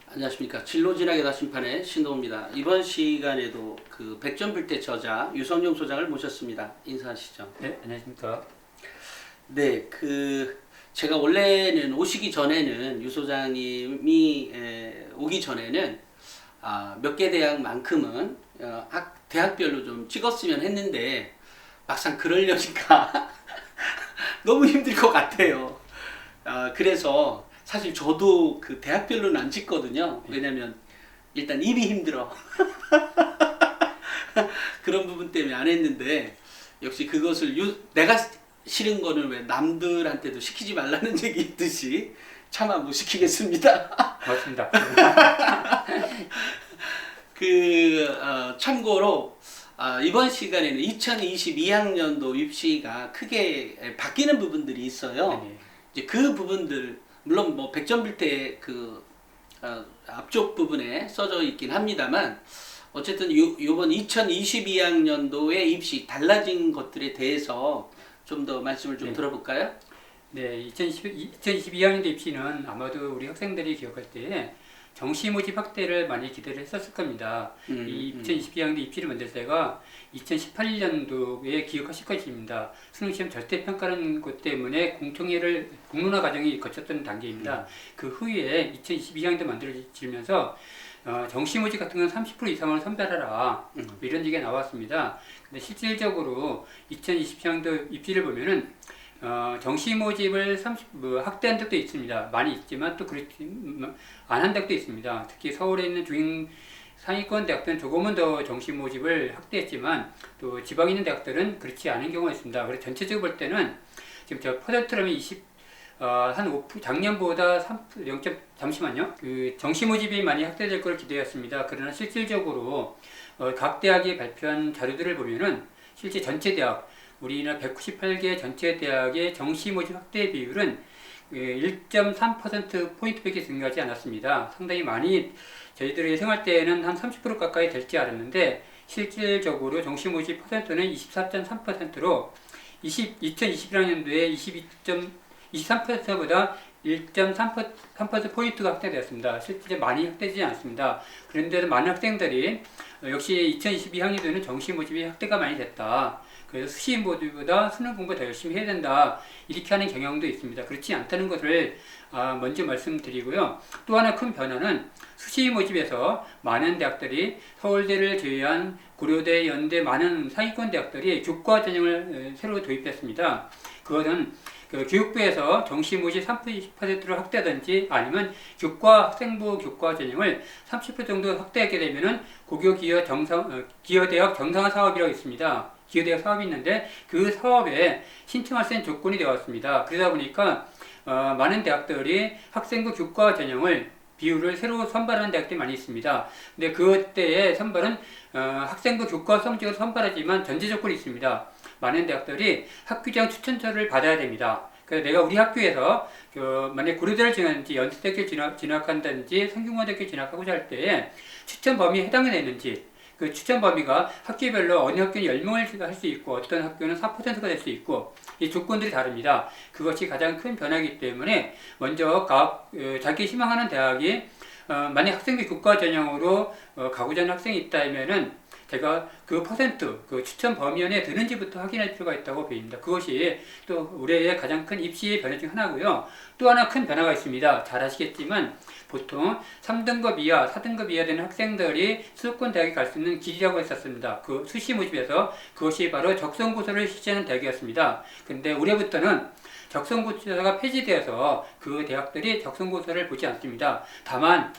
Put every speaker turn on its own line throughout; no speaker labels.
안녕하십니까. 진로진학의 나심판의 신동호입니다. 이번 시간에도 그 백전불태 저자 유성용 소장을 모셨습니다. 인사하시죠.
네, 안녕하십니까.
네, 제가 원래는 오시기 전에는 유 소장님이 오기 전에는 몇 개 대학만큼은 대학별로 좀 찍었으면 했는데 막상 그러려니까 너무 힘들 것 같아요. 그래서 사실 저도 그 대학별로는 안 찍거든요. 왜냐면 일단 입이 힘들어. 그런 부분 때문에 안 했는데 역시 그것을 내가 싫은 거는 왜 남들한테도 시키지 말라는 얘기 있듯이 차마 못 시키겠습니다.
고맙습니다.
참고로 이번 시간에는 2022학년도 입시가 크게 바뀌는 부분들이 있어요.
네.
이제 그 부분들 물론 뭐 백전불태 앞쪽 부분에 써져 있긴 합니다만 어쨌든 요번 2022학년도의 입시 달라진 것들에 대해서 좀 더 말씀을 좀
네.
들어볼까요?
네, 2022학년도 입시는 아마도 우리 학생들이 기억할 때 정시 모집 확대를 많이 기대를 했었을 겁니다. 이 2022학년도 입시를 만들 때가 2018년도에 기억하실 것입니다. 수능시험 절대평가라는 것 때문에 공론화 과정이 거쳤던 단계입니다. 그 후에 2022학년도 만들어지면서 정시 모집 같은 건 30% 이상을 선별하라 이런 얘기가 나왔습니다. 근데 실질적으로 2020학년도 입시를 보면은 정시 모집을 확대한 적도 있습니다. 많이 있지만 또 그렇지 안 한 적도 있습니다. 특히 서울에 있는 상위권 대학들은 조금은 더 정시 모집을 확대했지만 또 지방에 있는 대학들은 그렇지 않은 경우가 있습니다. 그래서 전체적으로 볼 때는 지금 저 퍼센트라면 한 5%, 작년보다 0. 잠시만요. 그 정시 모집이 많이 확대될 걸 기대했습니다. 그러나 실질적으로 각 대학이 발표한 자료들을 보면은 실제 전체 대학 우리나라 198개 전체 대학의 정시 모집 확대 비율은 1.3%포인트밖에 증가하지 않았습니다. 상당히 많이 저희들의 생활 때에는 한 30% 가까이 될지 알았는데 실질적으로 정시 모집 퍼센트는 24.3%로 2021학년도에 23%보다 1.3%포인트가 확대되었습니다. 실제 많이 확대되지 않습니다. 그런데도 많은 학생들이 역시 2022학년도에는 정시 모집이 확대가 많이 됐다. 그래서 수시 모집보다 수능 공부 더 열심히 해야 된다. 이렇게 하는 경향도 있습니다. 그렇지 않다는 것을 먼저 말씀드리고요. 또 하나 큰 변화는 수시 모집에서 많은 대학들이 서울대를 제외한 고려대, 연대 많은 상위권 대학들이 교과 전형을 새로 도입했습니다. 그것은 교육부에서 정시 모집 30%를 확대하든지 아니면 학생부 교과 전형을 30% 정도 확대하게 되면은 기여대학 정상화 사업이라고 있습니다. 기여대학 사업이 있는데 그 사업에 신청할 수 있는 조건이 되었습니다. 그러다 보니까 많은 대학들이 학생부 교과 전형을 비율을 새로 선발하는 대학들이 많이 있습니다. 근데 그때의 선발은 학생부 교과 성적을 선발하지만 전제 조건이 있습니다. 많은 대학들이 학교장 추천서를 받아야 됩니다. 그래서 내가 우리 학교에서 만약 고려대를 지나든지 연세대학교를 진학한다든지 성균관대학교를 진학하고자 할 때에 추천 범위에 해당이 되는지 그 추천 범위가 학교별로 어느 학교는 10명을 할 수 있고 어떤 학교는 4%가 될 수 있고 이 조건들이 다릅니다. 그것이 가장 큰 변화이기 때문에 먼저 자기 희망하는 대학이 만약 학생부 교과 전형으로 가고자 하는 학생이 있다면은 제가 그 추천 범위 안에 드는지부터 확인할 필요가 있다고 보입니다. 그것이 또 올해의 가장 큰 입시의 변화 중 하나고요. 또 하나 큰 변화가 있습니다. 잘 아시겠지만 보통 3등급 이하, 4등급 이하 되는 학생들이 수도권 대학에 갈 수 있는 길이라고 했었습니다. 그 수시 모집에서 그것이 바로 적성고사를 실시하는 대학이었습니다. 근데 올해부터는 적성고사가 폐지되어서 그 대학들이 적성고사를 보지 않습니다. 다만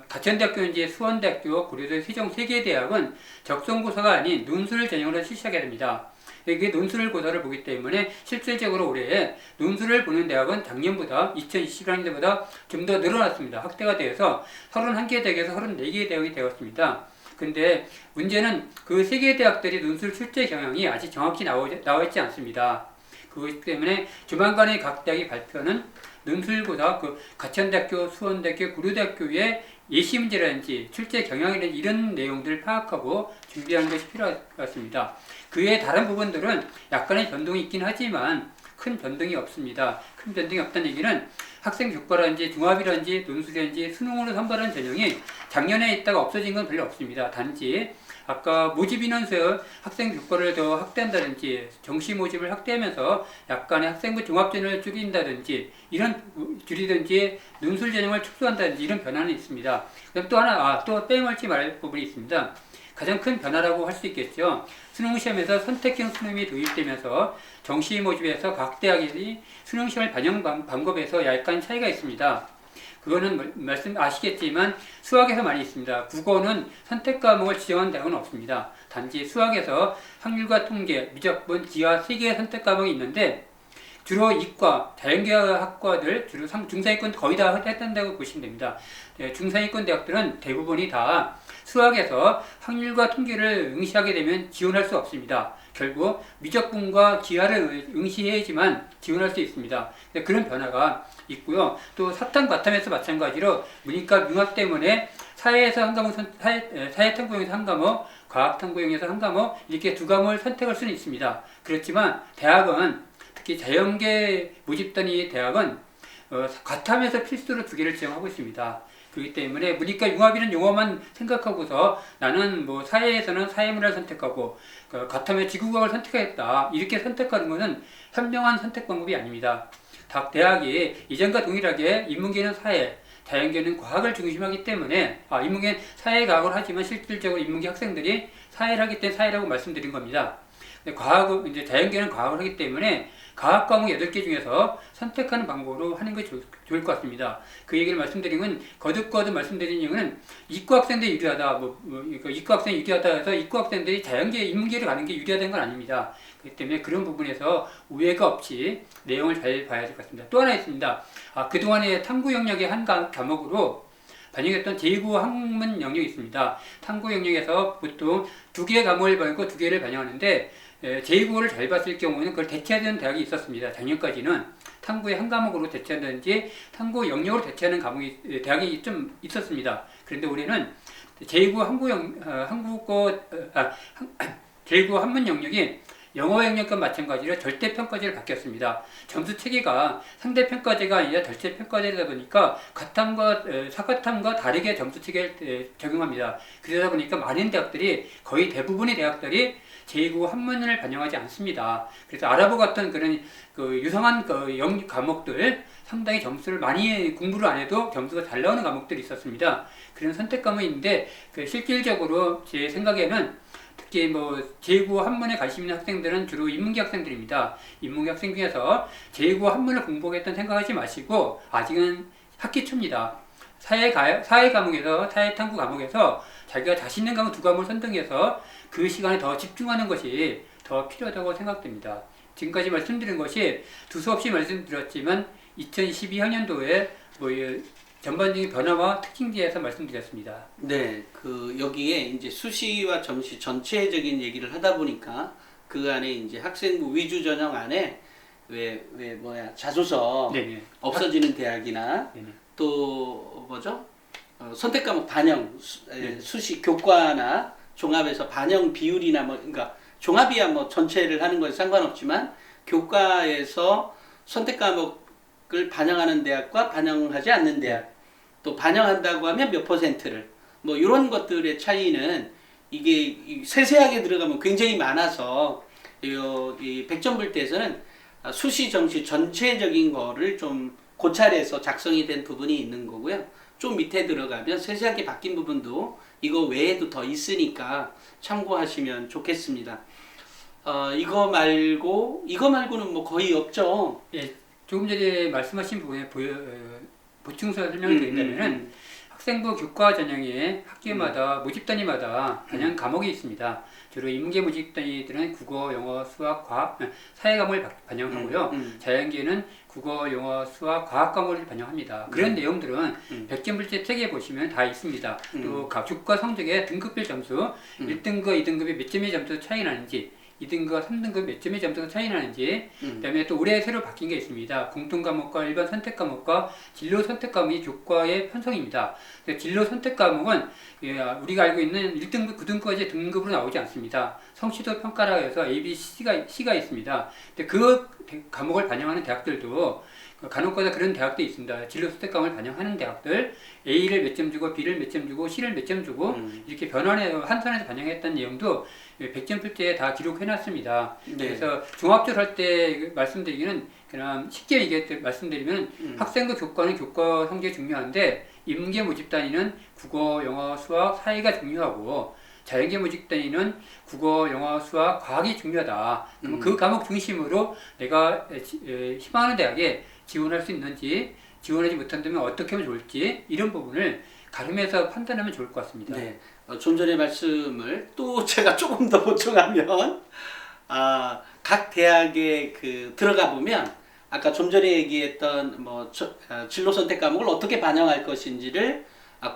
가천대학교인지 수원대학교, 고려대, 세종 3개 대학은 적성고사가 아닌 논술 전형으로 실시하게 됩니다. 이게 논술 고사를 보기 때문에 실질적으로 올해 논술을 보는 대학은 작년보다 2021학년보다 좀 더 늘어났습니다. 확대가 되어서 31개 대학에서 34개 대학이 되었습니다. 근데 문제는 그 3개 대학들이 논술 출제 경향이 아직 정확히 나와 있지 않습니다. 그렇기 때문에 조만간에 각 대학이 발표하는 논술고사, 가천대학교, 수원대학교, 고려대학교의 예시 문제라든지 출제 경향이라든지 이런 내용들을 파악하고 준비하는 것이 필요할 것 같습니다. 그 외에 다른 부분들은 약간의 변동이 있긴 하지만 큰 변동이 없습니다. 큰 변동이 없다는 얘기는 학생 교과라든지 종합이라든지 논술이라든지 수능으로 선발한 전형이 작년에 있다가 없어진 건 별로 없습니다. 단지 아까 모집 인원수 학생 교과를 더 확대한다든지 정시 모집을 확대하면서 약간의 학생부 종합전형을 줄인다든지 이런 줄이든지 논술 전형을 축소한다든지 이런 변화는 있습니다. 그럼 또 하나 또 빼먹지 말 부분이 있습니다. 가장 큰 변화라고 할 수 있겠죠. 수능시험에서 선택형 수능이 도입되면서 정시 모집에서 각 대학이 수능시험을 반영 방법에서 약간 차이가 있습니다. 그거는 말씀 아시겠지만 수학에서 많이 있습니다. 국어는 선택 과목을 지정한 대학은 없습니다. 단지 수학에서 확률과 통계, 미적분, 기하 3개의 선택 과목이 있는데 주로 이과, 자연계학과들, 주로 중상위권 거의 다 했다고 보시면 됩니다. 중상위권 대학들은 대부분이 다 수학에서 확률과 통계를 응시하게 되면 지원할 수 없습니다. 결국 미적분과 기하를 응시해야지만 지원할 수 있습니다. 그런 변화가 있고요. 또 사탐, 과탐에서 마찬가지로 문이과 융합 때문에 사회에서 한 과목, 사회탐구용에서 한 과목, 과학탐구용에서 한 과목 이렇게 두 과목을 선택할 수는 있습니다. 그렇지만 대학은 특히 자연계 모집단위 대학은 과탐에서 필수로 2개를 지정하고 있습니다. 그렇기 때문에 문이과 융합이라는 용어만 생각하고서 나는 뭐 사회에서는 사회문화를 선택하고 과탐에 지구과학을 선택하겠다 이렇게 선택하는 것은 현명한 선택 방법이 아닙니다. 대학이 이전과 동일하게 인문계는 사회, 자연계는 과학을 중심하기 때문에 인문계는 사회과학을 하지만 실질적으로 인문계 학생들이 사회를 하기 때문에 사회라고 말씀드린 겁니다. 이제 자연계는 과학을 하기 때문에 과학 과목 8개 중에서 선택하는 방법으로 하는 것이 좋을 것 같습니다. 그 얘기를 말씀드린 건 거듭 말씀드린 이유는 이과 학생들이 유리하다, 이과 학생이 유리하다 해서 이과 학생들이 자연계, 인문계를 가는 게 유리하다는 건 아닙니다. 그렇기 때문에 그런 부분에서 오해가 없이 내용을 잘 봐야 될 것 같습니다. 또 하나 있습니다. 그동안의 탐구 영역의 한 과목으로 반영했던 제2구 학문 영역이 있습니다. 탐구 영역에서 보통 2개의 과목을 반영하고 2개를 반영하는데 제2국어를 잘 봤을 경우는 그걸 대체하는 대학이 있었습니다. 작년까지는 탐구의 한 과목으로 대체한다든지 탐구 영역으로 대체하는 대학이 좀 있었습니다. 그런데 올해는 제2구 제2구 한문 영역이 영어 영역과 마찬가지로 절대평가제를 바뀌었습니다. 점수 체계가 상대평가제가 아니라 절대평가제다 보니까 과탐과 사과탐과 다르게 점수 체계를 적용합니다. 그러다 보니까 많은 대학들이 거의 대부분의 대학들이 제2구 한문을 반영하지 않습니다. 그래서 아랍어 같은 그런 유성한 과목들 상당히 점수를 많이 공부를 안 해도 점수가 잘 나오는 과목들이 있었습니다. 그런 선택 과목이 있는데 실질적으로 제 생각에는 특히 제2구 한문에 관심 있는 학생들은 주로 인문계 학생들입니다. 인문계 학생 중에서 제2구 한문을 공부하겠다는 생각하지 마시고 아직은 학기 초입니다. 사회 과목에서 사회탐구 과목에서 자기가 자신 있는 과목 2과목을 선정해서 그 시간에 더 집중하는 것이 더 필요하다고 생각됩니다. 지금까지 말씀드린 것이 두서없이 말씀드렸지만 2022학년도에 전반적인 변화와 특징에 대해서 말씀드렸습니다.
네, 여기에 이제 수시와 정시 전체적인 얘기를 하다 보니까 그 안에 이제 학생부 위주 전형 안에 자소서
네네.
없어지는 대학이나
네네.
또 선택 과목 반영 수시 교과나 종합에서 반영 비율이나 그러니까 종합이야 전체를 하는 건 상관없지만 교과에서 선택 과목을 반영하는 대학과 반영하지 않는 대학 또 반영한다고 하면 몇 퍼센트를 이런 것들의 차이는 이게 세세하게 들어가면 굉장히 많아서 이 백전불태에서는 수시 정시 전체적인 거를 좀 고찰해서 작성이 된 부분이 있는 거고요. 좀 밑에 들어가면 세세하게 바뀐 부분도 이거 외에도 더 있으니까 참고하시면 좋겠습니다. 이거 말고는 거의 없죠.
예, 조금 전에 말씀하신 부분에 보충서 설명을 드린다면은 학생부 교과 전형에 학기마다 모집단위마다 반영 과목이 있습니다. 주로 인문계 모집단위들은 국어, 영어, 수학, 과학, 사회 과목을 반영하고요. 자연계는 국어, 영어, 수학, 과학 과목을 반영합니다. 그런 내용들은 백전불체 책에 보시면 다 있습니다. 또 교과 성적의 등급별 점수, 1등급, 2등급이 몇 점의 점수 차이 나는지 2등급과 3등급 몇 점의 점수가 차이 나는지 그다음에 또 올해 새로 바뀐 게 있습니다. 공통 과목과 일반 선택 과목과 진로 선택 과목이 교과의 편성입니다. 진로 선택 과목은 우리가 알고 있는 1등급, 9등급까지 등급으로 나오지 않습니다. 성취도 평가라 해서 A, B, C가 있습니다. 근데 그 과목을 반영하는 대학들도 간혹가다 그런 대학도 있습니다. 진로 선택감을 반영하는 대학들 A를 몇 점 주고 B를 몇 점 주고 C를 몇 점 주고 이렇게 변환해 한 선에서 반영했다는 내용도 100점 풀때에 다 기록해놨습니다.
네.
그래서 종합적으로 할 때 말씀드리기는 그냥 쉽게 말씀드리면 학생부 교과는 교과 성적이 중요한데 인문계 모집 단위는 국어, 영어, 수학, 사회가 중요하고 자연계 모집 단위는 국어, 영어, 수학, 과학이 중요하다. 그럼 그 과목 중심으로 내가 희망하는 대학에 지원할 수 있는지, 지원하지 못한다면 어떻게 하면 좋을지 이런 부분을 가름해서 판단하면 좋을 것 같습니다.
네. 좀 전에 말씀을 또 제가 조금 더 보충하면 각 대학에 들어가 보면 아까 좀 전에 얘기했던 진로 선택 과목을 어떻게 반영할 것인지를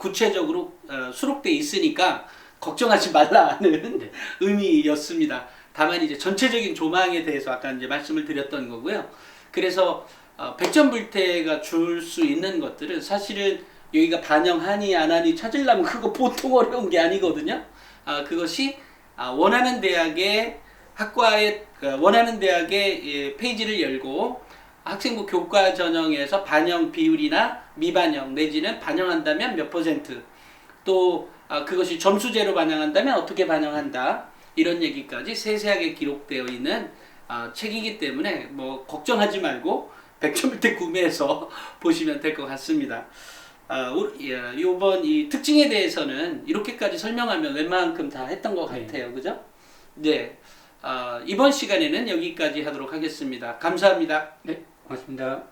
구체적으로 수록돼 있으니까 걱정하지 말라는
네.
의미였습니다. 다만 이제 전체적인 조망에 대해서 아까 이제 말씀을 드렸던 거고요. 그래서 100점 불태가 줄 수 있는 것들은 사실은 여기가 반영하니 안 하니 찾으려면 그거 보통 어려운 게 아니거든요. 그것이 원하는 대학의 학과에 원하는 대학의 페이지를 열고 학생부 교과 전형에서 반영 비율이나 미반영 내지는 반영한다면 몇 %, 또 그것이 점수제로 반영한다면 어떻게 반영한다, 이런 얘기까지 세세하게 기록되어 있는 책이기 때문에 뭐 걱정하지 말고 100점 때 구매해서 보시면 될 것 같습니다. 요번 이 특징에 대해서는 이렇게까지 설명하면 웬만큼 다 했던 것 같아요. 그죠? 네. 이번 시간에는 여기까지 하도록 하겠습니다. 감사합니다.
네, 고맙습니다.